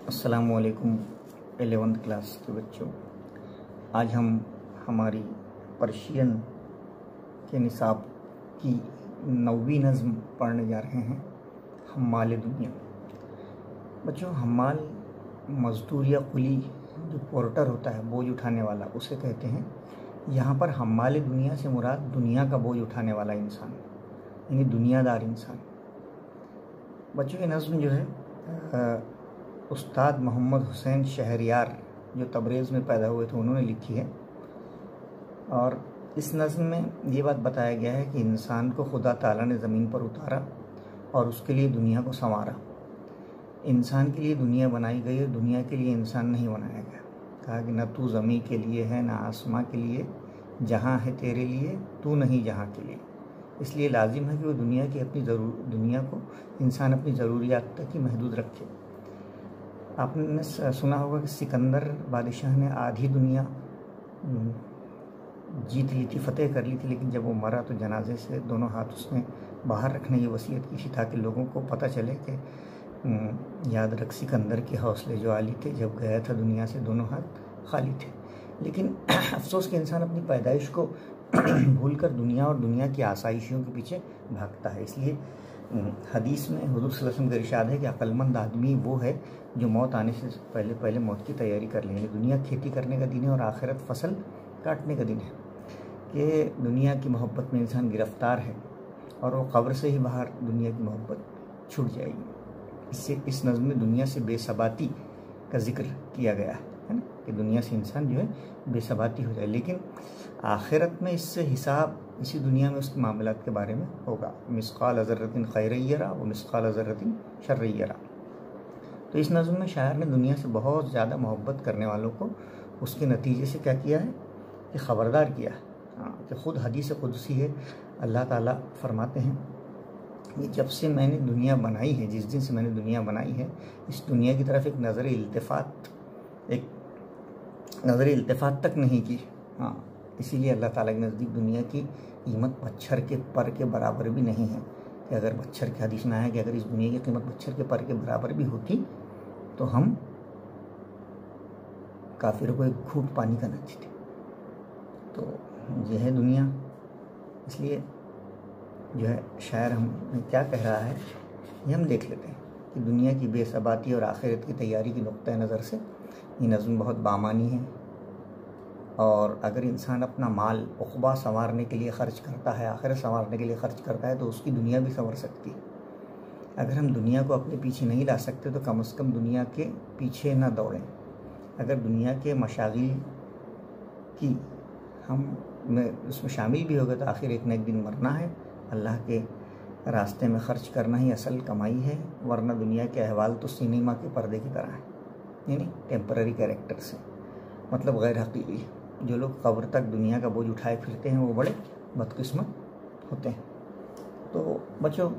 अस्सलामुअलैकुम 11th class के बच्चों। आज हम हमारी पर्शियन के निसाब की 9वीं नज़्म पढ़ने जा रहे हैं, हम्माल दुनिया। बच्चों, हम्माल मज़दूर या कुली जो पोर्टर होता है, बोझ उठाने वाला, उसे कहते हैं। यहाँ पर हम्माल दुनिया से मुराद दुनिया का बोझ उठाने वाला इंसान, यानी दुनियादार इंसान। बच्चों, ये नज़्म जो है उस्ताद मोहम्मद हुसैन शहरयार, जो तबरेज़ में पैदा हुए थे, उन्होंने लिखी है। और इस नज़्म में ये बात बताया गया है कि इंसान को खुदा ताला ने ज़मीन पर उतारा और उसके लिए दुनिया को संवारा। इंसान के लिए दुनिया बनाई गई है, दुनिया के लिए इंसान नहीं बनाया गया। कहा कि न तू ज़मीन के लिए है, न आसमां के लिए, जहाँ है तेरे लिए, तू नहीं जहाँ के लिए। इसलिए लाजिम है कि वो दुनिया को इंसान अपनी ज़रूरियात तक ही महदूद रखे। आपने सुना होगा कि सिकंदर बादशाह ने आधी दुनिया जीत ली थी, फतेह कर ली थी, लेकिन जब वो मरा तो जनाजे से दोनों हाथ उसने बाहर रखने की वसीयत की थी, ताकि लोगों को पता चले कि याद रख सिकंदर के हौसले जो आली थे, जब गया था दुनिया से दोनों हाथ खाली थे। लेकिन अफसोस कि इंसान अपनी पैदाइश को भूलकर दुनिया और दुनिया की आसाइशियों के पीछे भागता है। इसलिए हदीस में हुज़ूर सल्लल्लाहु अलैहि वसल्लम का इरशाद है कि अक्लमंद आदमी वो है जो मौत आने से पहले मौत की तैयारी कर ले। दुनिया खेती करने का दिन है और आखिरत फसल काटने का दिन है। कि दुनिया की मोहब्बत में इंसान गिरफ्तार है और वो कब्र से ही बाहर दुनिया की मोहब्बत छूट जाएगी। इससे इस नज़्म में दुनिया से बेसबाती का जिक्र किया गया है ना, कि दुनिया से इंसान जो है बेसबाती हो जाए। लेकिन आखिरत में इससे हिसाब इसी दुनिया में उसके मामलात के बारे में होगा। मिस्काल ज़र्रतिन खैरय्यरा व मिस्काल ज़र्रतिन शर्रय्यरा। तो इस नज़्म में शायर ने दुनिया से बहुत ज़्यादा मोहब्बत करने वालों को उसके नतीजे से क्या किया है कि ख़बरदार किया है। कि ख़ुद हदीस कुदसी है, अल्लाह ताला फरमाते हैं कि जब से मैंने दुनिया बनाई है, जिस दिन से मैंने दुनिया बनाई है, इस दुनिया की तरफ एक नज़र इल्तिफ़ात तक नहीं की। इसीलिए अल्लाह ताला के नज़दीक दुनिया की कीमत मच्छर के पर के बराबर भी नहीं है। कि अगर मच्छर की हदीस में आया कि अगर इस दुनिया की कीमत मच्छर के पर के बराबर भी होती तो हम काफिरों को एक घूंट पानी का न देते। तो यह है दुनिया। इसलिए जो है शायर हम क्या कह रहा है ये हम देख लेते हैं कि दुनिया की बेसबाती और आखिरत की तैयारी की नुक्ता नज़र से ये नज़्म बहुत बामानी है। और अगर इंसान अपना माल उक़बा संवारने के लिए ख़र्च करता है, आखिरत संवारने के लिए ख़र्च करता है, तो उसकी दुनिया भी संवर सकती है। अगर हम दुनिया को अपने पीछे नहीं ला सकते तो कम से कम दुनिया के पीछे ना दौड़ें। अगर दुनिया के मशागिल की हम उसमें शामिल भी हो गए तो आखिर एक न एक दिन मरना है। अल्लाह के रास्ते में ख़र्च करना ही असल कमाई है, वरना दुनिया के अहवाल तो सिनेमा के पर्दे की तरह है, यानी टेम्पररी कैरेक्टर से, मतलब गैर हकीकी। जो लोग कब्र तक दुनिया का बोझ उठाए फिरते हैं वो बड़े बदकिस्मत होते हैं। तो बच्चों,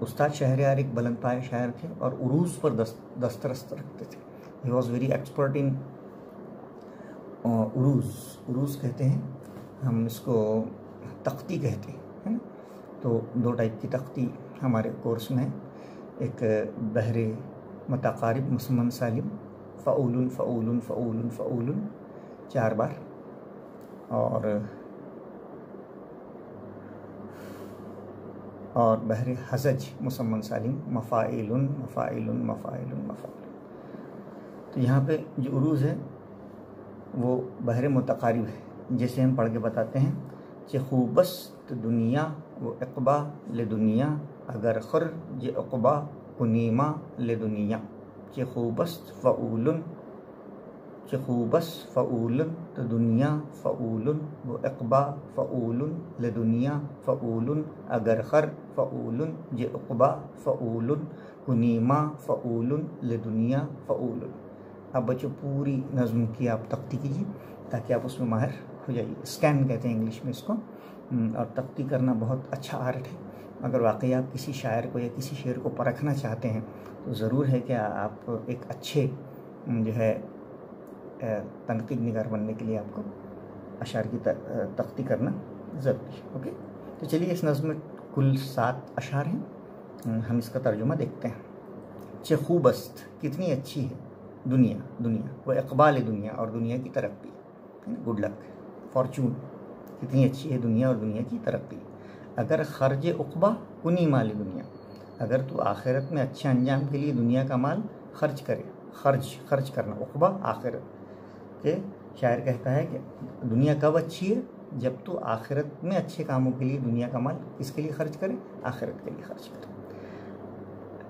उस्ताद शहरयार एक बुलंद पाए शायर थे और उरूज़ पर दस्तरस्त रखते थे। He was very expert in उरूज़ कहते हैं हम इसको, तख्ती कहते हैं, है ना। तो दो टाइप की तख्ती हमारे कोर्स में है। एक बहरे मतकारिब मुसम्मन सालिम, फ़ऊलुन फ़ऊलुन फ़ऊलुन फ़ऊलुन 4 बार, और बहरे हज़ज मुसम्मन सालिम, मफ़ाइलुन मफ़ाइलुन मफ़ाइलुन मफ़ाइलुन। तो यहाँ पे जो उरूज़ है वो बहरे मुतकारिब है। जैसे हम पढ़ के बताते हैं कि खूबस्त दुनिया वो इक़बा ले दुनिया, अगर खुर जे इक़बा कुनीमा ले दुनिया। कि खूबस्त फ़ऊलुन तो दुनिया फ़ऊलुन वो इक़बा फ़ऊलुन ले दुनिया फ़ऊलुन, अगर खर फ़ऊलुन जे इक़बा फ़ऊलुन कुनीमा फ़ऊलुन ले दुनिया फ़ऊलुन। अब बच्चों, पूरी नज़्म की आप तख्ती कीजिए ताकि आप उसमें माहिर हो जाइए। स्कैन कहते हैं इंग्लिश में इसको। और तख्ती करना बहुत अच्छा आर्ट है। अगर वाकई आप किसी शायर को या किसी शेर को परखना चाहते हैं तो ज़रूर है कि आप एक अच्छे जो है तनकीद निगार बनने के लिए आपको अशार की तख्ती करना ज़रूरी है। ओके, तो चलिए, इस नज़्म में कुल 7 अशार हैं। हम इसका तर्जुमा देखते हैं। चे खूबस्त, कितनी अच्छी है दुनिया, दुनिया वो इकबाल दुनिया और दुनिया की तरक्की, गुड लक, फॉर्चून, कितनी अच्छी है दुनिया और दुनिया की तरक्की। अगर खर्ज उक़बा कुनी माल दुनिया, अगर तू आखिरत में अच्छे अंजाम के लिए दुनिया का माल खर्च करे, खर्च करना, उक़बा आखिरत के शायर कहता है कि दुनिया कब अच्छी है, जब तू आखिरत में अच्छे कामों के लिए दुनिया का माल किसके लिए खर्च करे, आखिरत के लिए खर्च करे।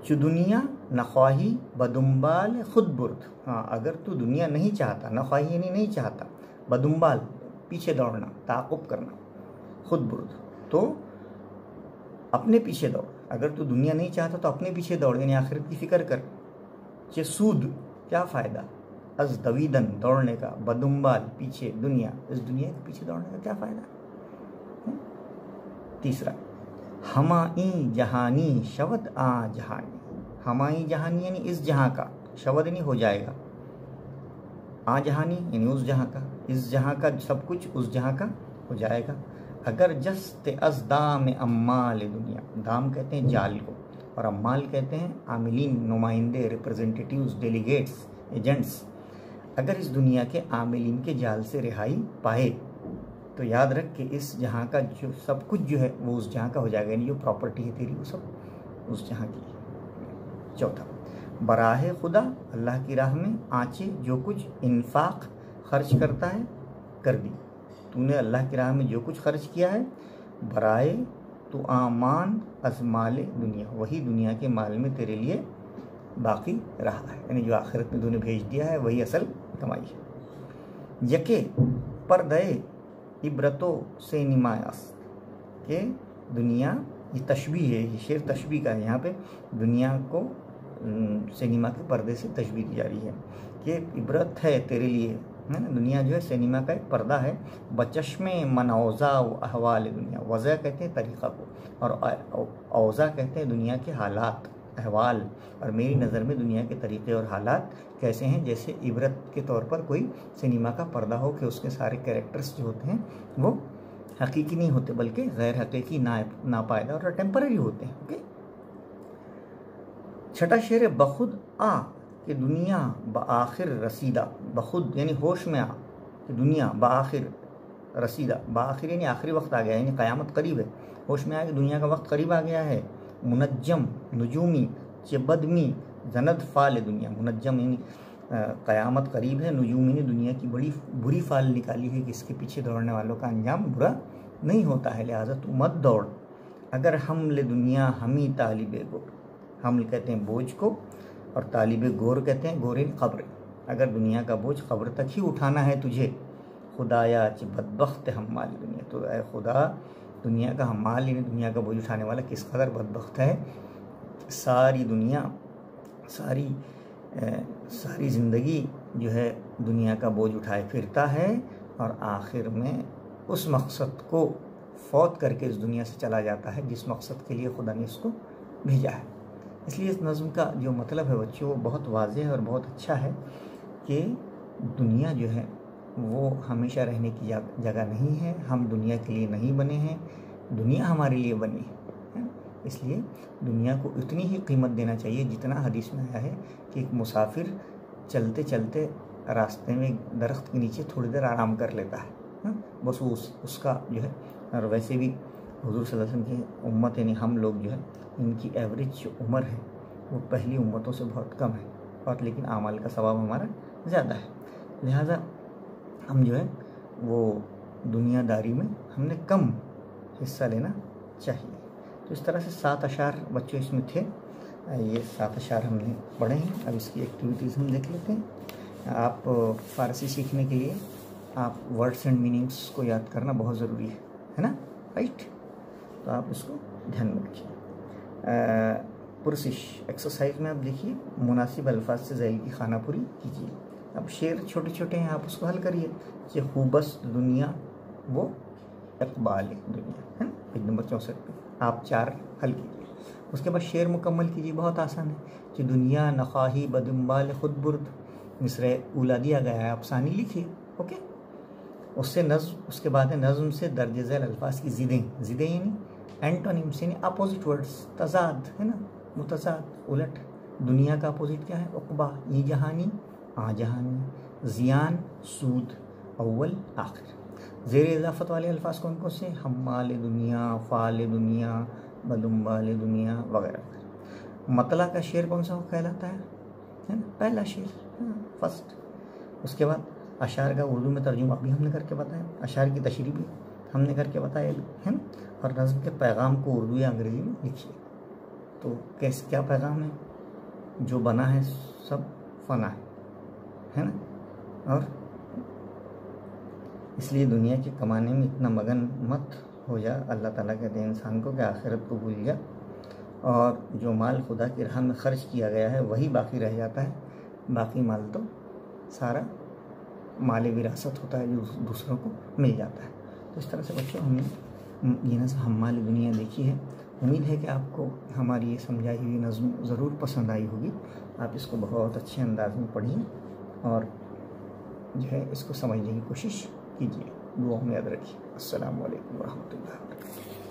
चु दुनिया नख्वाही बदुम्बाल खुद बुर्द, हाँ अगर तू दुनिया नहीं चाहता, नख्वाही यानी नहीं चाहता, बदुम्बाल पीछे दौड़ना, ताक़ुब करना, खुद बुर्द तो अपने पीछे दौड़, अगर तू दुनिया नहीं चाहता तो अपने पीछे दौड़ यानी आखिरत की फिक्र कर। चे सूद क्या फ़ायदा, अज दवीदन दौड़ने का, बदुम्बाल पीछे, दुनिया, इस दुनिया के पीछे दौड़ने का क्या फ़ायदा। तीसरा हमाई जहानी शवद आ जहानी, हमाई जहानी यानी इस जहाँ का, शवद यानी हो जाएगा, आ जहानी यानी उस जहाँ का, इस जहाँ का सब कुछ उस जहाँ का हो जाएगा। अगर जस्ते अज दाम अम्माल दुनिया, दाम कहते हैं जाल को और अम्माल कहते हैं आमिलीन, नुमाइंदे, रिप्रेजेंटेटिव्स, डेलीगेट्स, एजेंट्स। अगर इस दुनिया के आमिलीन के जाल से रिहाई पाए तो याद रख कि इस जहाँ का जो सब कुछ जो है वो उस जहाँ का हो जाएगा, यानी जो प्रॉपर्टी है तेरी वो सब उस जहाँ की। चौथा बराहे खुदा, अल्लाह की राह में आँचे जो कुछ इन्फाक खर्च करता है कर दी, तूने अल्लाह की राह में जो कुछ खर्च किया है, बराए तो आमान अजमाल दुनिया, वही दुनिया के माल में तेरे लिए बाकी रहा है, यानी जो आखिरत में तूने भेज दिया है वही असल कमाई है। यके पर दए इब्रतों से निमायास, के दुनिया, ये तशबीह है, ये शेर तशबीह का है, यहाँ पे दुनिया को सिनेमा के पर्दे से तशबीह दी जा रही है कि इबरत है तेरे लिए, है ना, दुनिया जो है सिनेमा का एक पर्दा है। बचश्मे मनौज़ा अहवाल दुनिया, वज़ा कहते हैं तरीक़ा को और औज़ा कहते हैं दुनिया के हालात, अहवाल, और मेरी नज़र में दुनिया के तरीक़े और हालात कैसे हैं, जैसे इबरत के तौर पर कोई सिनेमा का पर्दा हो कि उसके सारे कैरेक्टर्स जो होते हैं वो हकीकी नहीं होते बल्कि गैर हकीकी, नापायदा और टेम्पररी होते हैं। ओके। छठा शेर है बखुद आ कि दुनिया बआखिर रसीदा, बखुद यानी होश में आ कि दुनिया बआखिर रसीदा, बआखिर यानी आखिरी वक्त आ गया, यानी क़यामत करीब है, होश में आ कि दुनिया का वक्त करीब आ गया है। मुनज्जम नुजूमी चिबदमी जनद फ़ाल दुनिया, मुनज्जम यानी क़यामत करीब है, नुजूमी ने दुनिया की बड़ी बुरी फ़ाल निकाली है कि इसके पीछे दौड़ने वालों का अंजाम बुरा नहीं होता है, लिहाजा तू मत दौड़। अगर हमले दुनिया हमी तालिबे गोर, हमल कहते हैं बोझ को और तालिबे गोर कहते हैं गोरिन क़ब्र, अगर दुनिया का बोझ क़ब्र तक ही उठाना है तुझे, खुदाया च बदबख्त हम्माल दुनिया, तो ऐ खुदा दुनिया का हम्माल यानी दुनिया का बोझ उठाने वाला किस कदर बदबख्त है, सारी दुनिया सारी ज़िंदगी जो है दुनिया का बोझ उठाए फिरता है और आखिर में उस मकसद को फौत करके इस दुनिया से चला जाता है जिस मकसद के लिए खुदा ने इसको भेजा है। इसलिए इस नज़्म का जो मतलब है बच्चों वो बहुत वाज़ेह है और बहुत अच्छा है कि दुनिया जो है वो हमेशा रहने की जगह नहीं है, हम दुनिया के लिए नहीं बने हैं, दुनिया हमारे लिए बनी है। इसलिए दुनिया को उतनी ही कीमत देना चाहिए जितना हदीस में आया है कि एक मुसाफिर चलते चलते रास्ते में दरख्त के नीचे थोड़ी देर आराम कर लेता है, बस वो उसका जो है। और वैसे भी हुज़ूर सल्लल्लाहु अलैहि वसल्लम की उम्मत यानी हम लोग जो है इनकी एवरेज जो उम्र है वो पहली उम्मतों से बहुत कम है, और लेकिन आमाल का सवाब हमारा ज़्यादा है, लिहाजा हम जो है वो दुनियादारी में हमने कम हिस्सा लेना चाहिए। तो इस तरह से 7 अशार बच्चों इसमें थे, ये 7 अशार हमने पढ़े हैं। अब इसकी एक्टिविटीज़ हम देख लेते हैं। आप फ़ारसी सीखने के लिए आप वर्ड्स एंड मीनिंग्स को याद करना बहुत ज़रूरी है ना, राइट, तो आप इसको ध्यान में रखिए। पुरसिश एक्सरसाइज में आप देखिए मुनासिब अल्फाज से ज़ैल की खानापुरी कीजिए। अब शेर छोटे छोटे हैं, आप उसको हल करिए। ये खूबस्त दुनिया वो इकबाल दुनिया है ना, पेज नंबर 64 पे आप 4 हल कीजिए। उसके बाद शेर मुकम्मल कीजिए, बहुत आसान है। कि दुनिया नखाही बदुम्बाल खुद बुर्द, मिसरे उला दिया गया है, आप सानी लिखिए। ओके, उससे नज़्म, उसके बाद है नज़्म से दर्ज झैल अल्फाज की ज़िदें यानी एंटोनिम्स यानी अपोजिट वर्ड्स, तज़ाद है ना, मुतज़ाद उलट, दुनिया का अपोजिट क्या है? उक़बा, ये जहानी आ जहानी, ज़ियान सूद, अव्वल आखिर। ज़ेर इज़ाफ़त वाले अल्फाज कौन कौन से? हम्माल दुनिया, फ़ाल दुनिया, बदुम्बाल दुनिया वगैरह। मतला का शेर कौन सा कहलाता है ना? पहला शेर, फर्स्ट। उसके बाद अशार का उर्दू में तर्जुमा भी हमने करके बताया, अशार की तशरीह भी हमने करके बताया है ना। और नज़्म के पैगाम को उर्दू या अंग्रेज़ी में लिखिए। तो कैसे क्या पैगाम है? जो बना है सब फ़ना है ना। और इसलिए दुनिया के कमाने में इतना मगन मत हो जा। अल्लाह ताला कहते हैं इंसान को कि आखिरत को भूल जा, और जो माल खुदा की राह में ख़र्च किया गया है वही बाकी रह जाता है, बाकी माल तो सारा माल विरासत होता है जो दूसरों को मिल जाता है। तो इस तरह से बच्चों हमने ये नज़्म हम्माल दुनिया देखी है। उम्मीद है कि आपको हमारी ये समझाई हुई नज़्म ज़रूर पसंद आई होगी। आप इसको बहुत अच्छे अंदाज में पढ़िए और जो है इसको समझने की कोशिश कीजिए। दुआ में याद रखिए। अस्सलामु अलैकुम व रहमतुल्लाहि व बरकातुहू।